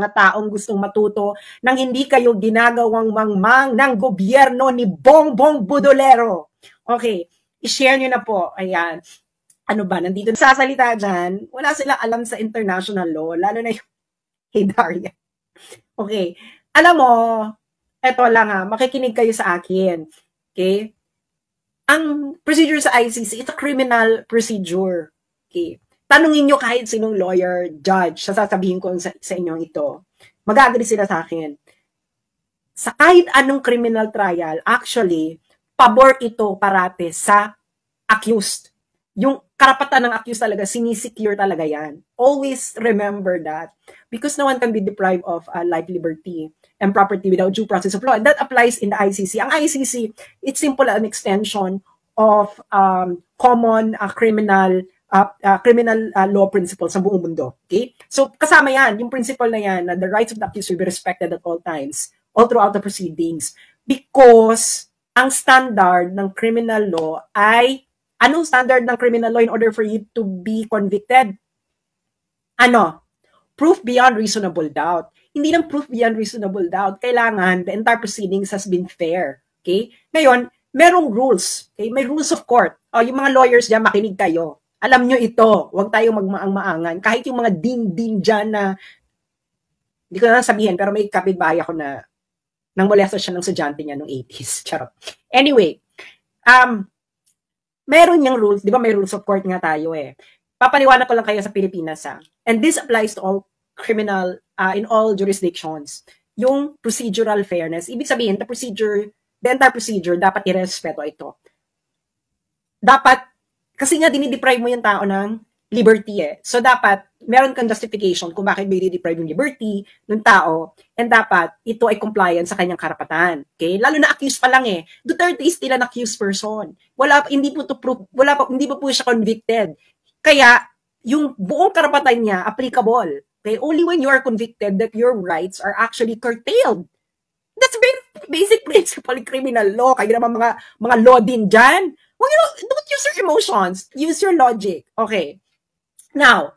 mga taong gustong matuto nang hindi kayo ginagawang mangmang ng gobyerno ni Bongbong Budolero. Okay, i-share nyo na po. Ayan. Ano ba, nandito sasalita dyan, wala silang alam sa international law, lalo na yung hey Daria. Okay, alam mo, eto lang ha, makikinig kayo sa akin. Okay? Ang procedure sa ICC, it's a criminal procedure. Okay? Tanungin nyo kahit sinong lawyer, judge, sasabihin ko sa inyong ito. Mag-agree sila sa akin. Sa kahit anong criminal trial, actually, pabor ito parate sa accused. Yung karapatan ng accused talaga, sinisecure talaga yan. Always remember that. Because no one can be deprived of life, liberty, and property without due process of law. And that applies in the ICC. Ang ICC, it's simple an extension of common criminal law principles sa buong mundo. Okay? So, kasama yan, yung principle na yan, na the rights of the accused will be respected at all times, all throughout the proceedings. Because ang standard ng criminal law ay, anong standard ng criminal law in order for you to be convicted? Ano? Proof beyond reasonable doubt. Hindi lang proof beyond reasonable doubt. Kailangan, the entire proceedings has been fair. Okay? Ngayon, merong rules. Okay? May rules of court. Yung mga lawyers dyan, makinig kayo. Alam nyo ito. Huwag tayong magmaang-maangan. Kahit yung mga din dyan na, hindi ko na sabihin, pero may kapitbahay ako na nang molesta siya ng estudyante niya noong 80s. Charot. Anyway, meron yung rules. Di ba may rules of court nga tayo eh. Papaliwanag ko lang kayo sa Pilipinas ha. And this applies to all criminal, in all jurisdictions. Yung procedural fairness, ibig sabihin, the entire procedure, dapat irespeto ito. Dapat, kasi nga dinideprive mo yung tao ng liberty eh. So dapat, meron kang justification kung bakit may deprive yung liberty ng tao, and dapat, ito ay compliant sa kanyang karapatan. Okay? Lalo na accused pa lang eh. Duterte is still an accused person. Hindi pa po siya convicted. Kaya, yung buong karapatan niya, applicable. Okay? Only when you are convicted that your rights are actually curtailed. That's very basic principle in criminal law. Kayo naman mga law din dyan. Well, don't use your emotions. Use your logic. Okay. Now,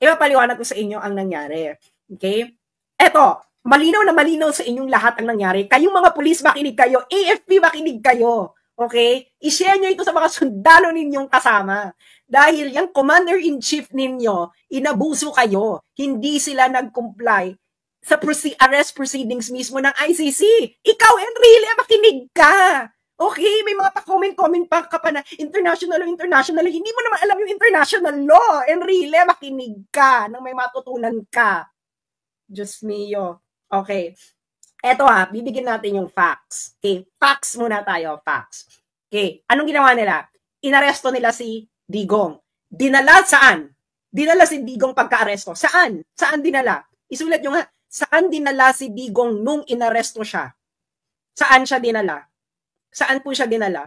ipapaliwanag ko sa inyo ang nangyari. Okay? Eto, malinaw na malinaw sa inyong lahat ang nangyari. Kayong mga pulis, makinig kayo. AFP, makinig kayo. Okay? I-share nyo ito sa mga sundalo ninyong kasama. Dahil yung commander-in-chief ninyo, inabuso kayo. Hindi sila nag-comply sa arrest proceedings mismo ng ICC. Ikaw, Enrile, makinig ka. Okay, may mga pa-comment pa ka pa na international, hindi mo naman alam yung international law. Enrile, makinig ka nang may matutunan ka. Diyos mio. Okay. Eto bibigyan natin yung facts. Okay, facts muna tayo, facts. Okay, anong ginawa nila? Inaresto nila si Digong. Dinala saan? Dinala si Digong pagka-aresto. Saan? Saan dinala? Isulat nyo nga, saan dinala si Digong nung inaresto siya? Saan siya dinala? Saan po siya dinala?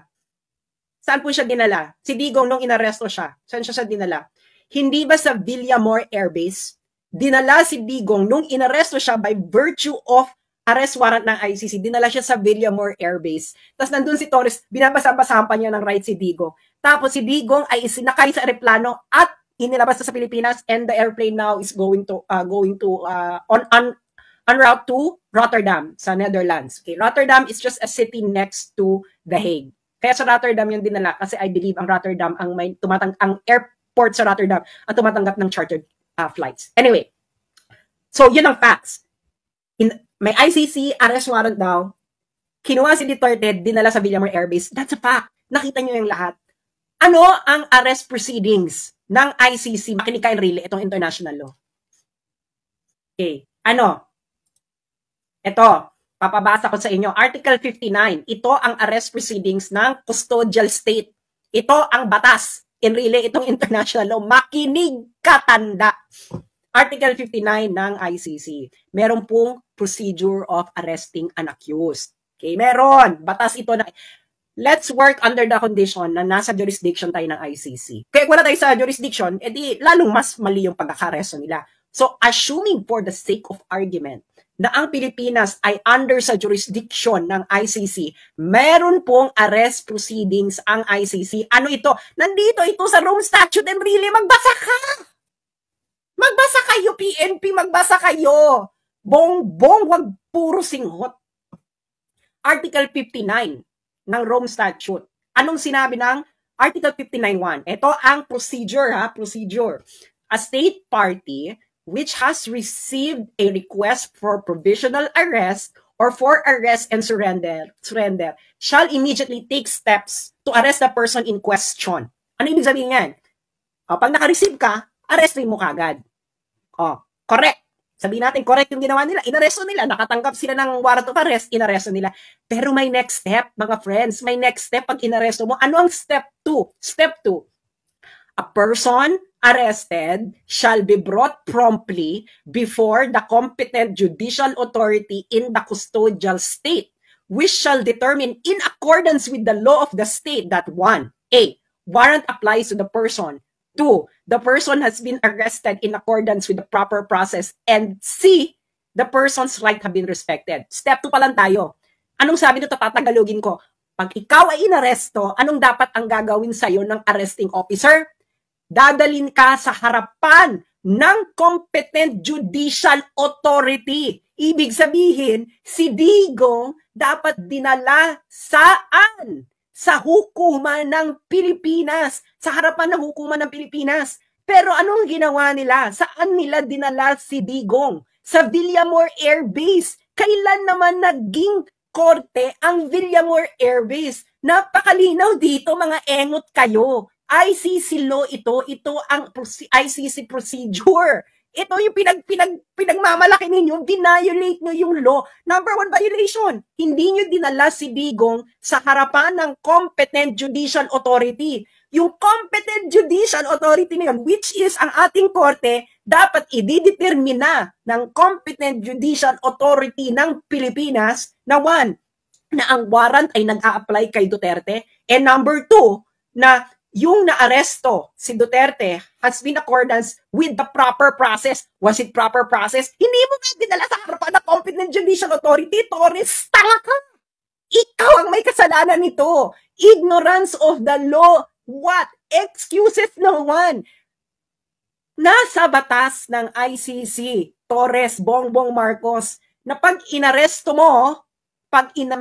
Saan po siya dinala? Si Digong nung inaresto siya. Saan siya dinala? Hindi ba sa Villamor Air Base? Dinala si Digong nung inaresto siya by virtue of arrest warrant ng ICC. Dinala siya sa Villamor Air Base. Tapos nandun si Torres, binabasa-basahan pa niya ng right si Digong. Tapos si Digong ay sinakay sa aeroplano at inilabas sa Pilipinas, and the airplane now is going to on route to Rotterdam sa Netherlands. Okay, Rotterdam is just a city next to The Hague. Kaya sa Rotterdam yung dinala kasi I believe ang Rotterdam ang airport sa Rotterdam ang tumatanggap ng chartered flights. Anyway, so yun ang facts. May ICC arrest warrant daw. Kinuha si Duterte, dinala sa Villamor Air Base. That's a fact. Nakita nyo yung lahat. Ano ang arrest proceedings ng ICC? Makinig kayo, really, itong international law. Okay. Ano? Ito, papabasa ko sa inyo. Article 59. Ito ang arrest proceedings ng custodial state. Ito ang batas. In really, itong international law. Makinig ka, tanda. Article 59 ng ICC. Meron pong procedure of arresting an accused. Okay, meron. Batas ito na. Let's work under the condition na nasa jurisdiction tayo ng ICC. Kaya wala tayo sa jurisdiction, edi lalong mas mali yung pagkakaresto nila. So, assuming for the sake of argument na ang Pilipinas ay under sa jurisdiction ng ICC, meron pong arrest proceedings ang ICC. Ano ito? Nandito ito sa Rome Statute, and really, magbasa ka! Magbasa kayo, PNP, magbasa kayo. Bongbong, wag puro singhot. Article 59 ng Rome Statute. Anong sinabi ng Article 59.1? Ito ang procedure, procedure. A state party which has received a request for provisional arrest or for arrest and surrender shall immediately take steps to arrest the person in question. Ano ibig sabihin yan? Pag naka-receive ka, arrestin mo kagad. Correct. Sabihin natin, correct yung ginawa nila. Inaresto nila. Nakatanggap sila ng warrant of arrest, inaresto nila. Pero may next step, mga friends. May next step pag inaresto mo. Ano ang step 2? Step 2. A person arrested shall be brought promptly before the competent judicial authority in the custodial state, which shall determine in accordance with the law of the state that 1. A. Warrant applies to the person. 2. The person has been arrested in accordance with the proper process. And C. The person's right have been respected. Step 2 pa lang tayo. Anong sabi nito? Tatagalogin ko. Pag ikaw ay inaresto, anong dapat ang gagawin sa'yo ng arresting officer? Dadalin ka sa harapan ng competent judicial authority. Ibig sabihin, si Digong dapat dinala saan? Sa hukuman ng Pilipinas. Sa harapan ng hukuman ng Pilipinas. Pero anong ginawa nila? Saan nila dinala si Digong? Sa Villamor Air Base. Kailan naman naging korte ang Villamor Air Base? Napakalinaw dito, mga engot kayo. ICC law ito. Ito ang ICC procedure. Ito yung pinagmamalaki ninyo, dinayolate nyo yung law. Number 1 violation, hindi nyo dinala si Digong sa harapan ng competent judicial authority. Yung competent judicial authority na yun, which is ang ating korte, dapat i-determina ng competent judicial authority ng Pilipinas na 1, na ang warrant ay nag-a-apply kay Duterte, and number 2, na yung naaresto si Duterte has been accordance with the proper process. Was it proper process? Hindi mo nga dinala sa harapan ng competent judicial authority. Torres, tanga ka! Ikaw ang may kasalanan nito. Ignorance of the law. What? Excuses no one. Nasa batas ng ICC, Torres, Bongbong Marcos, na pag inaresto mo,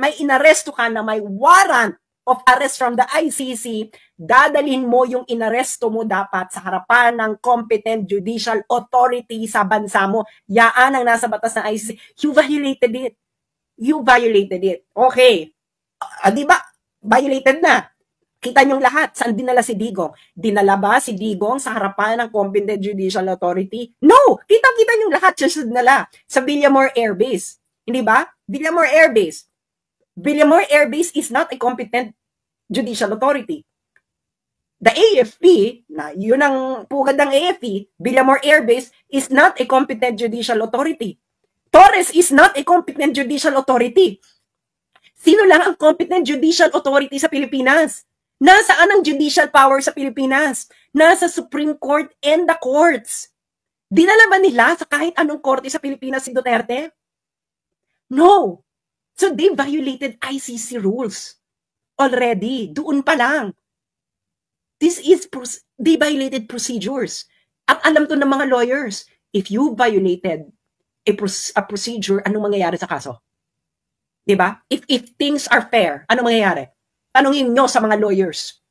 may inaresto ka na may warrant of arrest from the ICC, dadalhin mo yung inaresto mo dapat sa harapan ng competent judicial authority sa bansa mo. Yaan ang nasa batas ng ICC. You violated it. You violated it. Okay. Di ba? Violated na. Kita niyong lahat. Saan dinala si Digong? Dinala ba si Digong sa harapan ng competent judicial authority? No! Kita-kita niyong lahat siya dinala sa Villamor Air Base. Hindi ba? Villamor Air Base. Villamor Air Base is not a competent judicial authority. The AFP, na yun ang pugad ng AFP, Villamor Air Base is not a competent judicial authority. Torres is not a competent judicial authority. Sino lang ang competent judicial authority sa Pilipinas? Nasaan ang judicial power sa Pilipinas? Nasa Supreme Court and the courts. Dinala ba nila sa kahit anong korte sa Pilipinas si Duterte? No. So they violated ICC rules already. Doon pa lang. They violated procedures. At alam to ng mga lawyers, if you violated a procedure, anong mangyayari sa kaso? Diba? If things are fair, anong mangyayari? Tanungin nyo sa mga lawyers.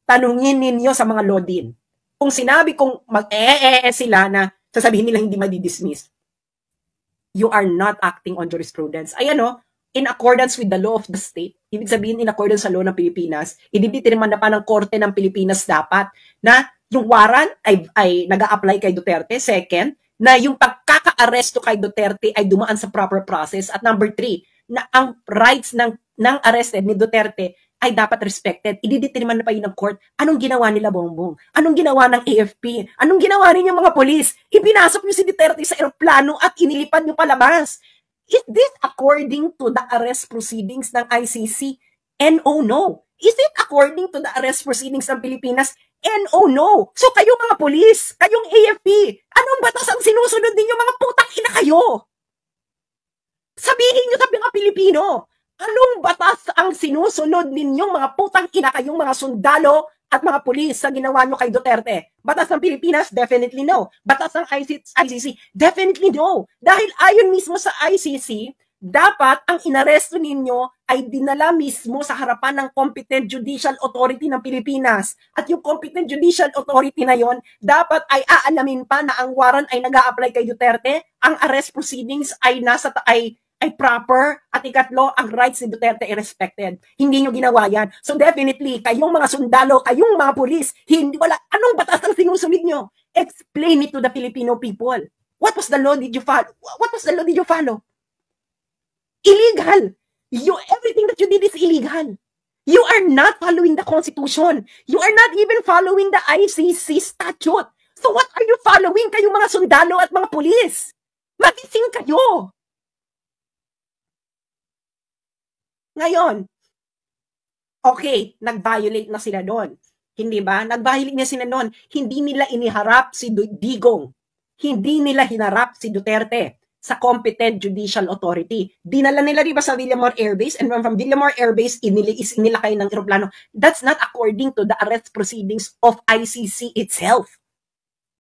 Tanungin ninyo sa mga law din. Kung sinabi kong sila na sasabihin nila hindi madidismiss, you are not acting on jurisprudence. Ayan in accordance with the law of the state, ibig sabihin in accordance sa law ng Pilipinas, i-determine na pa ng korte ng Pilipinas dapat na yung warrant ay nag-a-apply kay Duterte. Second, na yung pagkaka-aresto kay Duterte ay dumaan sa proper process. At number 3, na ang rights ng arrested ni Duterte ay dapat respected. I-determine na pa yun ng court. Anong ginawa nila, Bongbong? Anong ginawa ng AFP? Anong ginawa ninyo mga polis? Ipinasok nyo si Duterte sa eroplano at inilipad nyo palabas. Is this according to the arrest proceedings ng ICC? No, no. Is it according to the arrest proceedings ng Pilipinas? No, no. So kayo mga polis, kayong AFP, anong batas ang sinusunod ninyo mga putang ina kayo? Sabihin nyo sa mga Pilipino, anong batas ang sinusunod ninyong mga putang ina kayong mga sundalo at mga pulis sa ginawa nyo kay Duterte? Batas ng Pilipinas? Definitely no. Batas ng ICC? Definitely no. Dahil ayon mismo sa ICC, dapat ang inaresto ninyo ay dinala mismo sa harapan ng competent judicial authority ng Pilipinas. At yung competent judicial authority na yon, dapat ay aalamin pa na ang warrant ay nag-a-apply kay Duterte, ang arrest proceedings ay ay proper, at ikatlo, ang rights ni Duterte ay respected. Hindi nyo ginawa yan. So definitely, kayong mga sundalo, kayong mga pulis, anong batas ang sinusunod nyo? Explain it to the Filipino people. What was the law did you follow? What was the law did you follow? Illegal. Everything that you did is illegal. You are not following the Constitution. You are not even following the ICC statute. So what are you following, kayong mga sundalo at mga pulis? Magising kayo. Ngayon, okay, nag-violate na sila doon. Hindi ba? Nag-violate na sila doon. Hindi nila iniharap si Digong. Hindi nila hinarap si Duterte sa competent judicial authority. Dinala nila, di ba, sa Villamor Air Base, and from Villamor Air Base, inilakay ng eroplano. That's not according to the arrest proceedings of ICC itself.